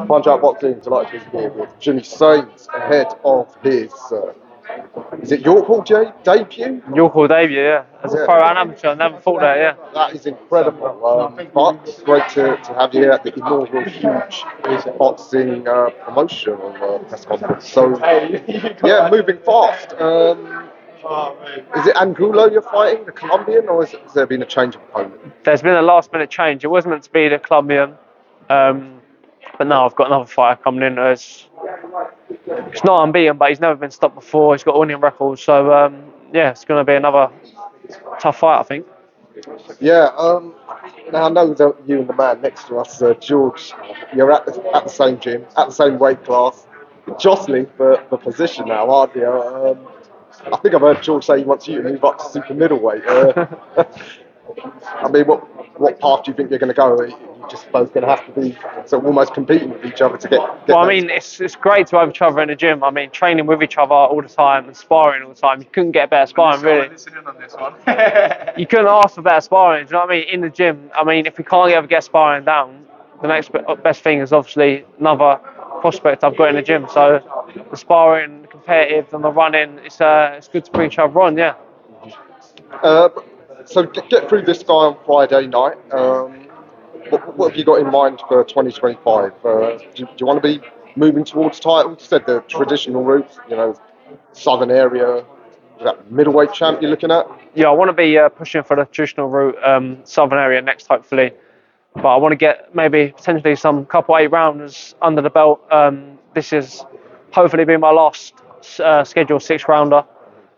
Punch Out Boxing, delighted to be here with Jimmy Sains ahead of his, is it York Hall debut? York Hall debut, yeah. As a pro and amateur, I never thought that, yeah. That is incredible. But it's great to have you here at the inaugural huge boxing promotional press conference. So, yeah, moving fast. Is it Angulo you're fighting, the Colombian, or has there been a change of opponent? There's been a last minute change. It was meant to be the Colombian, but now I've got another fighter coming in. It's not unbeaten, but he's never been stopped before. He's got winning records, so yeah, it's going to be another tough fight, I think. Yeah, now I know that you and the man next to us, George, you're at the same gym, at the same weight class, jostling for the position now, aren't you? I think I've heard George say he wants you to move up to super middleweight. I mean, what path do you think you're going to go? Are you just both going to have to be sort of almost competing with each other to get well, I mean, it's great to have each other in the gym. I mean, training with each other all the time and sparring all the time. You couldn't get better sparring, really. You couldn't ask for better sparring. Do you know what I mean? In the gym, I mean, if we can't ever get sparring down, the next best thing is obviously another prospect I've got in the gym. So the sparring, the competitive, and the running, it's good to bring each other on, yeah. So get through this guy on Friday night. What have you got in mind for 2025? Do you want to be moving towards titles? You said the traditional route, southern area. Is that middleweight champ you're looking at? Yeah, I want to be pushing for the traditional route, southern area next, hopefully. But I want to get maybe potentially some couple 8-rounders under the belt. This is hopefully be my last scheduled 6-rounder.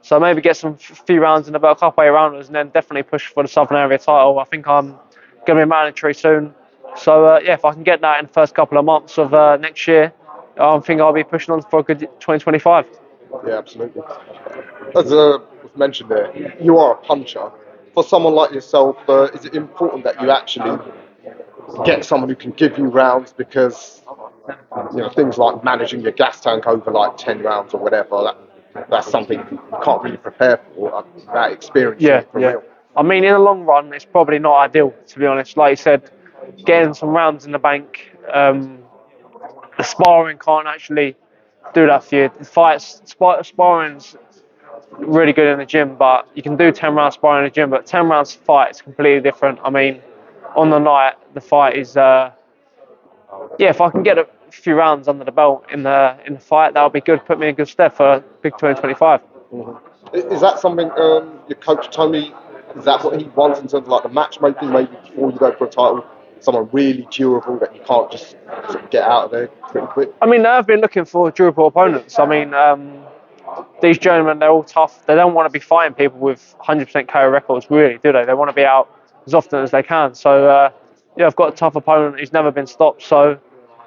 So maybe get some few rounds in the belt, couple 8-rounders, and then definitely push for the southern area title. I think I'm going to be mandatory soon. So yeah, if I can get that in the first couple of months of next year, I think I'll be pushing on for a good 2025. Yeah, absolutely. As was mentioned there, you are a puncher. For someone like yourself, is it important that you actually get someone who can give you rounds? Because things like managing your gas tank over like 10 rounds or whatever, that's something you can't really prepare for. That experience. Yeah. Real. I mean, in the long run, it's probably not ideal, to be honest. Like you said, getting some rounds in the bank, the sparring can't actually do that for you. The sparring's really good in the gym, but you can do 10 rounds sparring in the gym, but 10 rounds fight is completely different. I mean, on the night, the fight is, if I can get a few rounds under the belt in the fight, that'll be good. Put me in good stead for big 2025. Mm-hmm. Is that something your coach Tony? Is that what he wants in terms of like the matchmaking? Maybe before you go for a title, someone really durable that you can't just sort of get out of there pretty quick. I mean, I've been looking for durable opponents. I mean, these gentlemen, they're all tough. They don't want to be fighting people with 100% KO records, really, do they? They want to be out as often as they can. So, I've got a tough opponent who's never been stopped. So,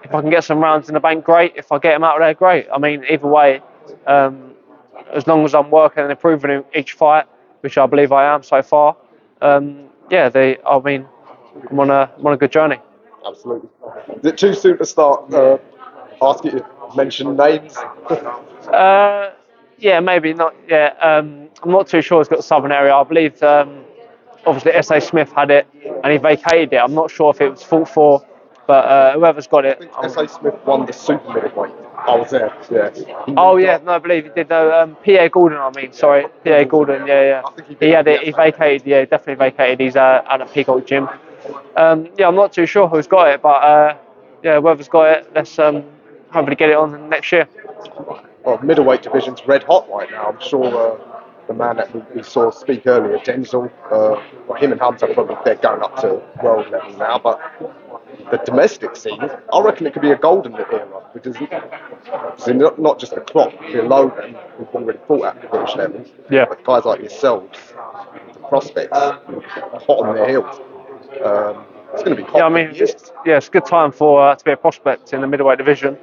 if I can get some rounds in the bank, great. If I get him out of there, great. I mean, either way, as long as I'm working and improving in each fight, which I believe I am so far, I'm on a good journey. Absolutely. Is it too soon to start asking you to mention names? Yeah, maybe not. Yeah, I'm not too sure. It's got the southern area. I believe obviously S.A. Smith had it and he vacated it. I'm not sure if it was fought for, but whoever's got it. I think S.A. Smith won the super middleweight. I was there. Yeah. No, I believe he did. No, P.A. Gordon. Sorry, P.A. Gordon. Yeah. I think he had it. He vacated. Yeah, definitely vacated. He's out at Peacock Gym. I'm not too sure who's got it, but whoever's got it, let's hopefully get it on next year. Well, middleweight division's red hot right now. I'm sure the man that we saw speak earlier, Denzel, him and Hamza probably they're going up to world level now. But the domestic scene, I reckon it could be a golden era because it's not just the clock below them who've already fought at the British level, but guys like yourselves, the prospects, hot on their heels. It's going to be hot. It's a good time for to be a prospect in the middleweight division.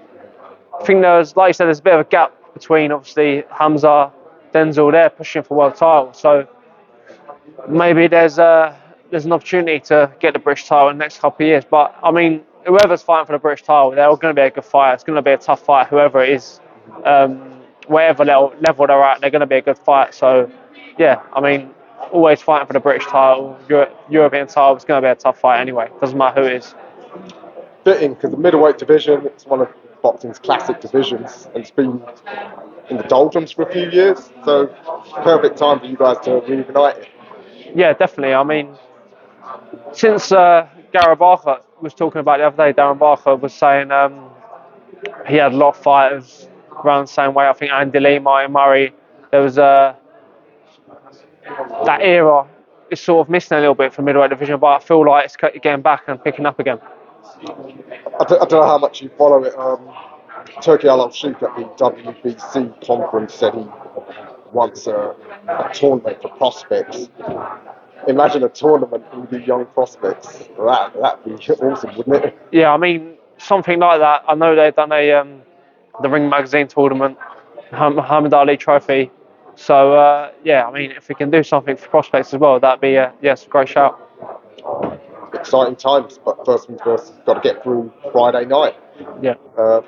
I think like you said, there's a bit of a gap between obviously Hamza, Denzel. They're pushing for world titles, so maybe there's an opportunity to get the British title in the next couple of years. But I mean, whoever's fighting for the British title, they're all going to be a good fight. It's going to be a tough fight, whoever it is. Whatever level they're at, they're going to be a good fight. So, yeah, I mean, always fighting for the British title, European title, it's going to be a tough fight anyway. Doesn't matter who it is. fitting because the middleweight division, it's one of boxing's classic divisions, and it's been in the doldrums for a few years. So perfect time for you guys to reunite it. Yeah, definitely. I mean, since Gareth Barker was talking about the other day, Darren Barker was saying he had a lot of fighters around the same way. I think Andy Lee, Martin Murray. There was that era is sort of missing a little bit from middleweight division, but I feel like it's getting back and picking up again. I don't know how much you follow it. Turkey Al Sheikh at the WBC conference said he wants a tournament for prospects. Imagine a tournament for the young prospects. That'd be awesome, wouldn't it? Yeah, I mean something like that. I know they've done the Ring Magazine tournament, Muhammad Ali Trophy. So yeah, I mean if we can do something for prospects as well, that'd be yes, a great shout. Exciting times, but first things first, you've got to get through Friday night. Yeah.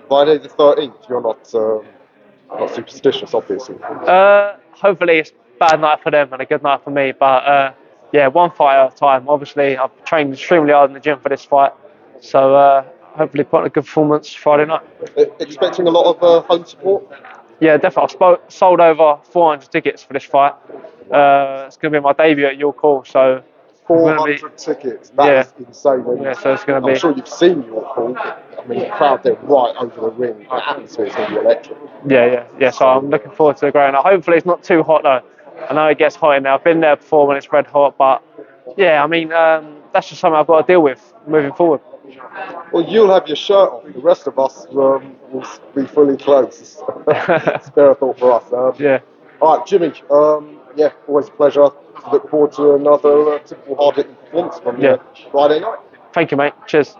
Friday the 13th. You're not superstitious, obviously. Hopefully it's a bad night for them and a good night for me. But yeah, one fight at a time. Obviously, I've trained extremely hard in the gym for this fight, so hopefully put on a good performance Friday night. Expecting a lot of home support. Yeah, definitely. I've sold over 400 tickets for this fight. It's going to be my debut at your call, so 400 tickets. That is insane. Yeah, so it's going to be. I'm sure you've seen your call. I mean, the crowd there right over the ring. The atmosphere is going to be electric. Yeah. So I'm looking forward to the ground. Hopefully it's not too hot though. I know it gets hot in there. I've been there before when it's red hot, but yeah, I mean that's just something I've got to deal with moving forward. Well, you'll have your shirt on. The rest of us will be fully clothed. Spare a thought for us. Yeah. All right, Jimmy. Yeah, always a pleasure. Look forward to another typical hard-hitting performance from Friday night. Thank you, mate. Cheers.